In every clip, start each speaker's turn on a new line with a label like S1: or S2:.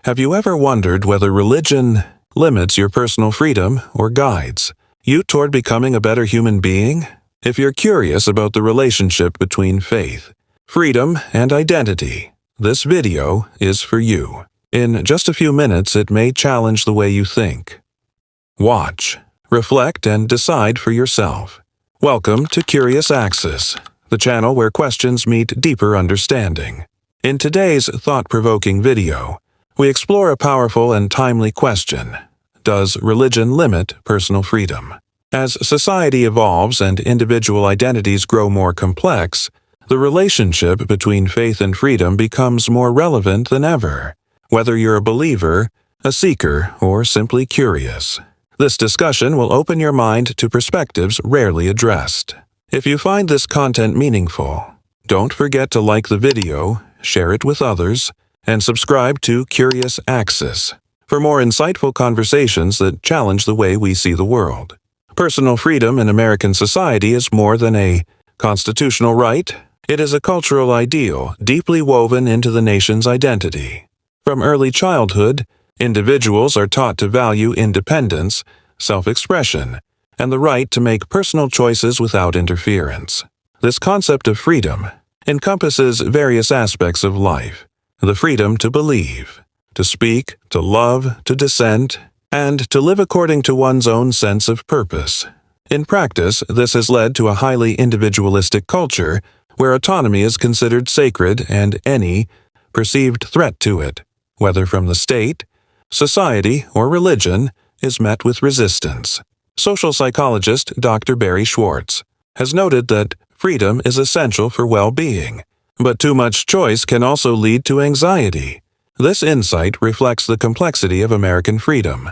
S1: Have you ever wondered whether religion limits your personal freedom or guides you toward becoming a better human being? If you're curious about the relationship between faith, freedom, and identity, this video is for you. In just a few minutes, it may challenge the way you think. Watch, reflect, and decide for yourself. Welcome to Curious Axis, the channel where questions meet deeper understanding. In today's thought-provoking video, we explore a powerful and timely question: does religion limit personal freedom? As society evolves and individual identities grow more complex, the relationship between faith and freedom becomes more relevant than ever, whether you're a believer, a seeker, or simply curious. This discussion will open your mind to perspectives rarely addressed. If you find this content meaningful, don't forget to like the video, share it with others, and subscribe to Curious Axis for more insightful conversations that challenge the way we see the world. Personal freedom in American society is more than a constitutional right. It is a cultural ideal deeply woven into the nation's identity. From early childhood, individuals are taught to value independence, self-expression, and the right to make personal choices without interference. This concept of freedom encompasses various aspects of life: the freedom to believe, to speak, to love, to dissent, and to live according to one's own sense of purpose. In practice, this has led to a highly individualistic culture where autonomy is considered sacred and any perceived threat to it, whether from the state, society, or religion, is met with resistance. Social psychologist Dr. Barry Schwartz has noted that freedom is essential for well-being, but too much choice can also lead to anxiety. This insight reflects the complexity of American freedom.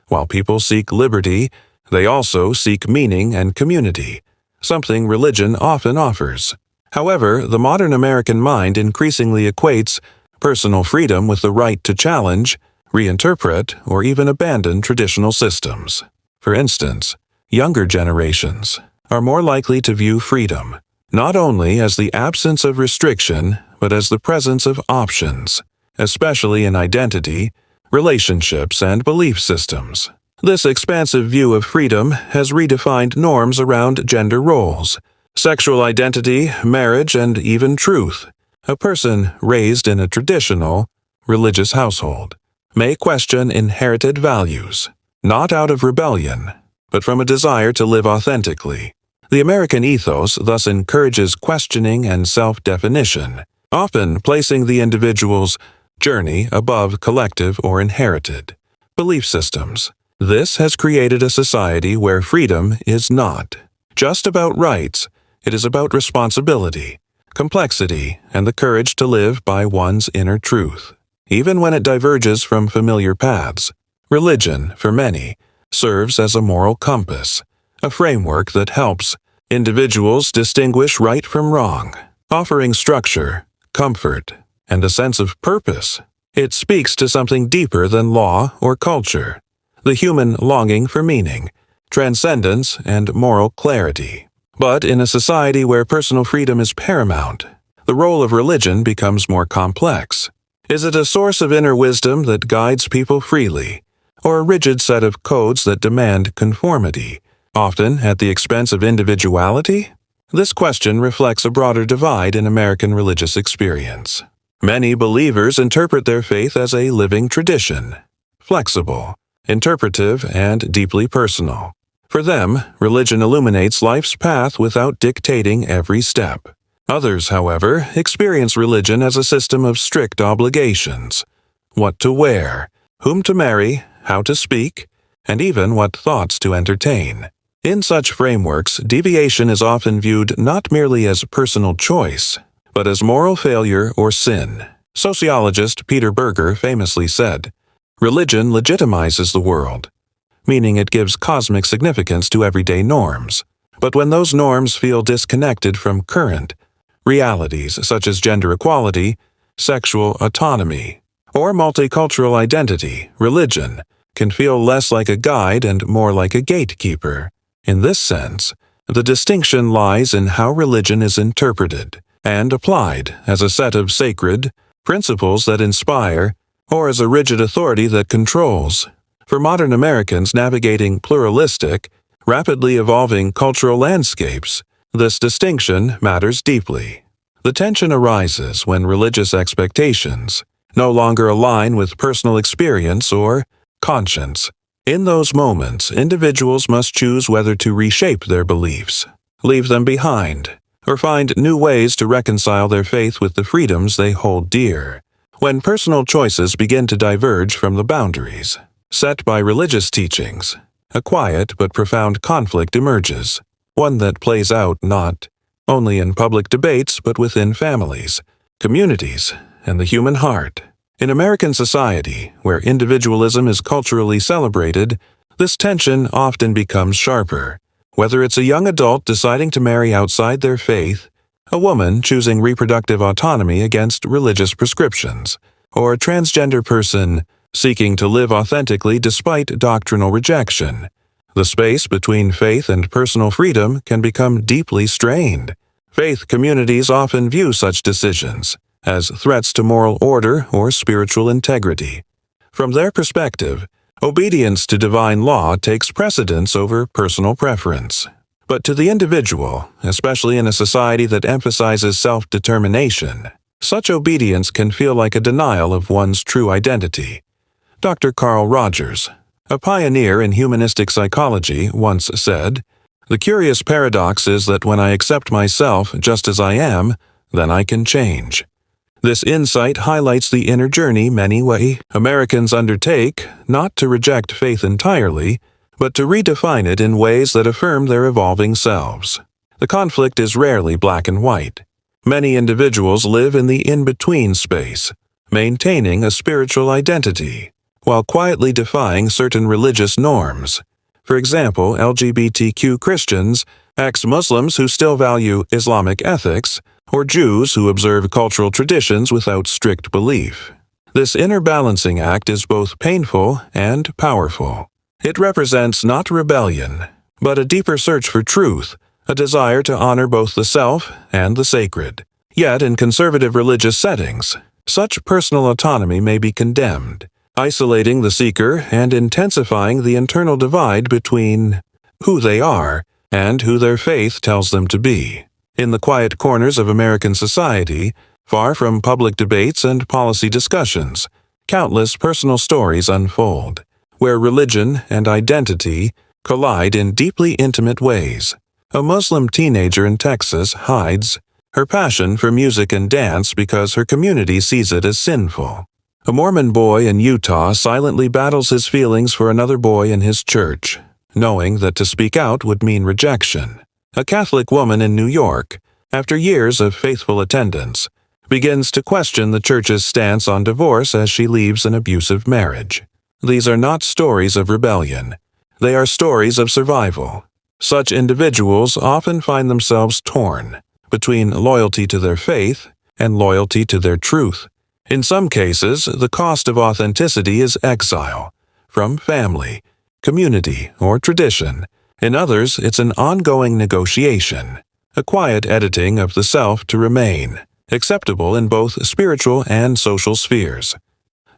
S1: While people seek liberty, they also seek meaning and community, something religion often offers. However, the modern American mind increasingly equates personal freedom with the right to challenge, reinterpret, or even abandon traditional systems. For instance, younger generations are more likely to view freedom not only as the absence of restriction, but as the presence of options, especially in identity, relationships, and belief systems. This expansive view of freedom has redefined norms around gender roles, sexual identity, marriage, and even truth. A person raised in a traditional, religious household may question inherited values, not out of rebellion, but from a desire to live authentically. The American ethos thus encourages questioning and self-definition, often placing the individual's journey above collective or inherited belief systems. This has created a society where freedom is not just about rights. It is about responsibility, complexity, and the courage to live by one's inner truth, even when it diverges from familiar paths. Religion, for many, serves as a moral compass, a framework that helps individuals distinguish right from wrong, offering structure, comfort, and a sense of purpose. It speaks to something deeper than law or culture: the human longing for meaning, transcendence, and moral clarity. But in a society where personal freedom is paramount, the role of religion becomes more complex. Is it a source of inner wisdom that guides people freely, or a rigid set of codes that demand conformity, often at the expense of individuality? This question reflects a broader divide in American religious experience. Many believers interpret their faith as a living tradition, flexible, interpretive, and deeply personal. For them, religion illuminates life's path without dictating every step. Others, however, experience religion as a system of strict obligations: what to wear, whom to marry, how to speak, and even what thoughts to entertain. In such frameworks, deviation is often viewed not merely as personal choice, but as moral failure or sin. Sociologist Peter Berger famously said, "Religion legitimizes the world," meaning it gives cosmic significance to everyday norms. But when those norms feel disconnected from current realities such as gender equality, sexual autonomy, or multicultural identity, religion can feel less like a guide and more like a gatekeeper. In this sense, the distinction lies in how religion is interpreted and applied as a set of sacred principles that inspire, or as a rigid authority that controls. For modern Americans navigating pluralistic, rapidly evolving cultural landscapes, this distinction matters deeply. The tension arises when religious expectations no longer align with personal experience or conscience. In those moments, individuals must choose whether to reshape their beliefs, leave them behind, or find new ways to reconcile their faith with the freedoms they hold dear. When personal choices begin to diverge from the boundaries set by religious teachings, a quiet but profound conflict emerges, one that plays out not only in public debates but within families, communities, and the human heart. In American society, where individualism is culturally celebrated, this tension often becomes sharper. Whether it's a young adult deciding to marry outside their faith, a woman choosing reproductive autonomy against religious prescriptions, or a transgender person seeking to live authentically despite doctrinal rejection, the space between faith and personal freedom can become deeply strained. Faith communities often view such decisions as threats to moral order or spiritual integrity. From their perspective, obedience to divine law takes precedence over personal preference. But to the individual, especially in a society that emphasizes self-determination, such obedience can feel like a denial of one's true identity. Dr. Carl Rogers, a pioneer in humanistic psychology, once said, "The curious paradox is that when I accept myself just as I am, then I can change." This insight highlights the inner journey many Americans undertake, not to reject faith entirely, but to redefine it in ways that affirm their evolving selves. The conflict is rarely black and white. Many individuals live in the in-between space, maintaining a spiritual identity, while quietly defying certain religious norms. For example, LGBTQ Christians, ex-Muslims who still value Islamic ethics, or Jews who observe cultural traditions without strict belief. This inner balancing act is both painful and powerful. It represents not rebellion, but a deeper search for truth, a desire to honor both the self and the sacred. Yet in conservative religious settings, such personal autonomy may be condemned, isolating the seeker and intensifying the internal divide between who they are and who their faith tells them to be. In the quiet corners of American society, far from public debates and policy discussions, countless personal stories unfold, where religion and identity collide in deeply intimate ways. A Muslim teenager in Texas hides her passion for music and dance because her community sees it as sinful. A Mormon boy in Utah silently battles his feelings for another boy in his church, knowing that to speak out would mean rejection. A Catholic woman in New York, after years of faithful attendance, begins to question the church's stance on divorce as she leaves an abusive marriage. These are not stories of rebellion. They are stories of survival. Such individuals often find themselves torn between loyalty to their faith and loyalty to their truth. In some cases, the cost of authenticity is exile from family, community, or tradition. In others, it's an ongoing negotiation, a quiet editing of the self to remain acceptable in both spiritual and social spheres.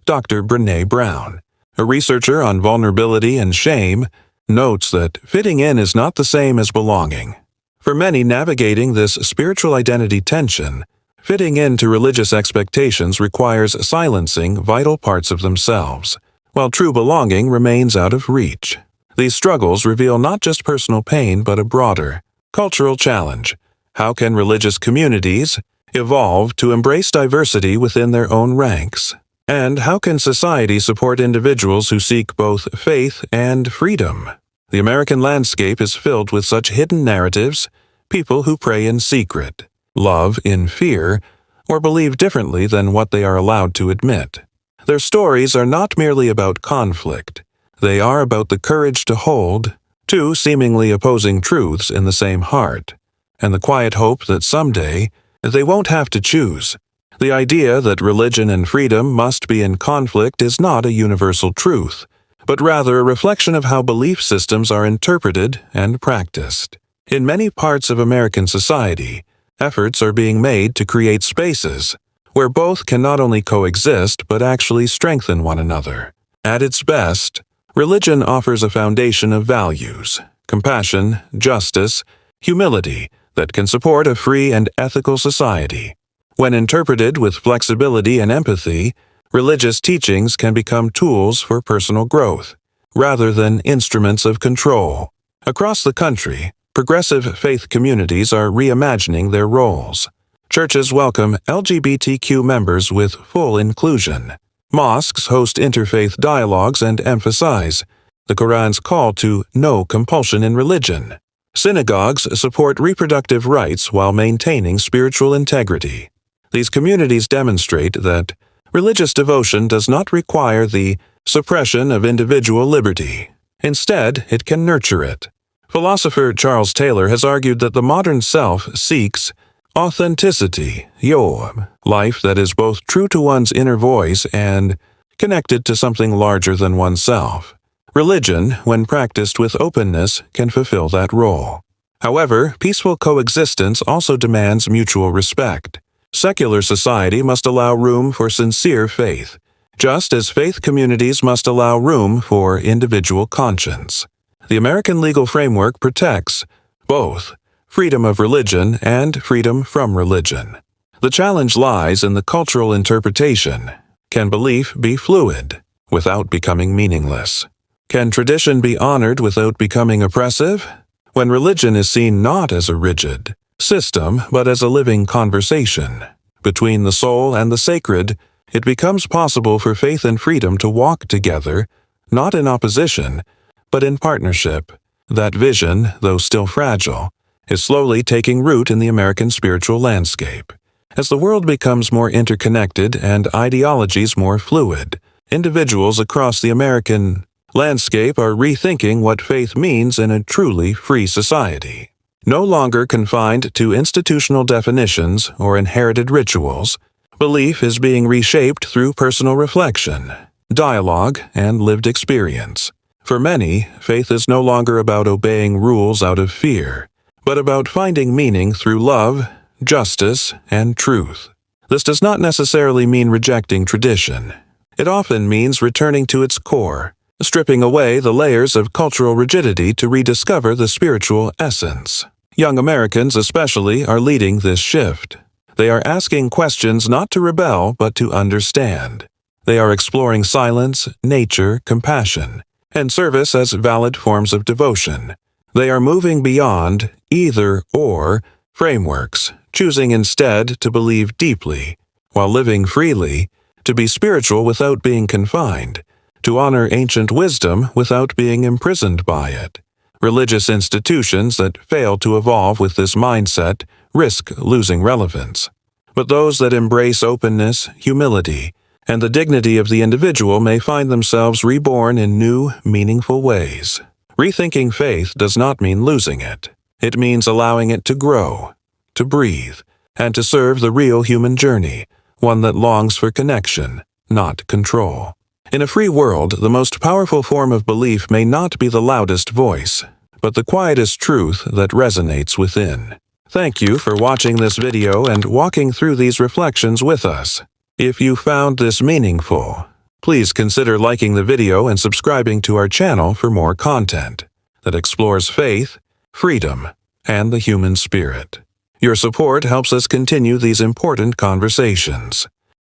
S1: Dr. Brené Brown, a researcher on vulnerability and shame, notes that fitting in is not the same as belonging. For many navigating this spiritual identity tension, fitting into religious expectations requires silencing vital parts of themselves, while true belonging remains out of reach. These struggles reveal not just personal pain but a broader, cultural challenge. How can religious communities evolve to embrace diversity within their own ranks? And how can society support individuals who seek both faith and freedom? The American landscape is filled with such hidden narratives, people who pray in secret, love in fear, or believe differently than what they are allowed to admit. Their stories are not merely about conflict. They are about the courage to hold two seemingly opposing truths in the same heart, and the quiet hope that someday they won't have to choose. The idea that religion and freedom must be in conflict is not a universal truth, but rather a reflection of how belief systems are interpreted and practiced. In many parts of American society, efforts are being made to create spaces where both can not only coexist but actually strengthen one another. At its best, religion offers a foundation of values, compassion, justice, humility that can support a free and ethical society. When interpreted with flexibility and empathy, religious teachings can become tools for personal growth, rather than instruments of control. Across the country, progressive faith communities are reimagining their roles. Churches welcome LGBTQ members with full inclusion. Mosques host interfaith dialogues and emphasize the Quran's call to no compulsion in religion. Synagogues support reproductive rights while maintaining spiritual integrity. These communities demonstrate that religious devotion does not require the suppression of individual liberty. Instead, it can nurture it. Philosopher Charles Taylor has argued that the modern self seeks authenticity, life that is both true to one's inner voice and connected to something larger than oneself. Religion, when practiced with openness, can fulfill that role. However, peaceful coexistence also demands mutual respect. Secular society must allow room for sincere faith, just as faith communities must allow room for individual conscience. The American legal framework protects both freedom of religion and freedom from religion. The challenge lies in the cultural interpretation. Can belief be fluid without becoming meaningless? Can tradition be honored without becoming oppressive? When religion is seen not as a rigid system, but as a living conversation between the soul and the sacred, it becomes possible for faith and freedom to walk together, not in opposition, but in partnership. That vision, though still fragile, is slowly taking root in the American spiritual landscape. As the world becomes more interconnected and ideologies more fluid, individuals across the American landscape are rethinking what faith means in a truly free society. No longer confined to institutional definitions or inherited rituals, belief is being reshaped through personal reflection, dialogue, and lived experience. For many, faith is no longer about obeying rules out of fear, but about finding meaning through love, justice, and truth. This does not necessarily mean rejecting tradition. It often means returning to its core, stripping away the layers of cultural rigidity to rediscover the spiritual essence. Young Americans especially are leading this shift. They are asking questions not to rebel but to understand. They are exploring silence, nature, compassion, and service as valid forms of devotion. They are moving beyond either-or frameworks, choosing instead to believe deeply, while living freely, to be spiritual without being confined, to honor ancient wisdom without being imprisoned by it. Religious institutions that fail to evolve with this mindset risk losing relevance. But those that embrace openness, humility, and the dignity of the individual may find themselves reborn in new, meaningful ways. Rethinking faith does not mean losing it. It means allowing it to grow, to breathe, and to serve the real human journey, one that longs for connection, not control. In a free world, the most powerful form of belief may not be the loudest voice, but the quietest truth that resonates within. Thank you for watching this video and walking through these reflections with us. If you found this meaningful, please consider liking the video and subscribing to our channel for more content that explores faith, freedom, and the human spirit. Your support helps us continue these important conversations.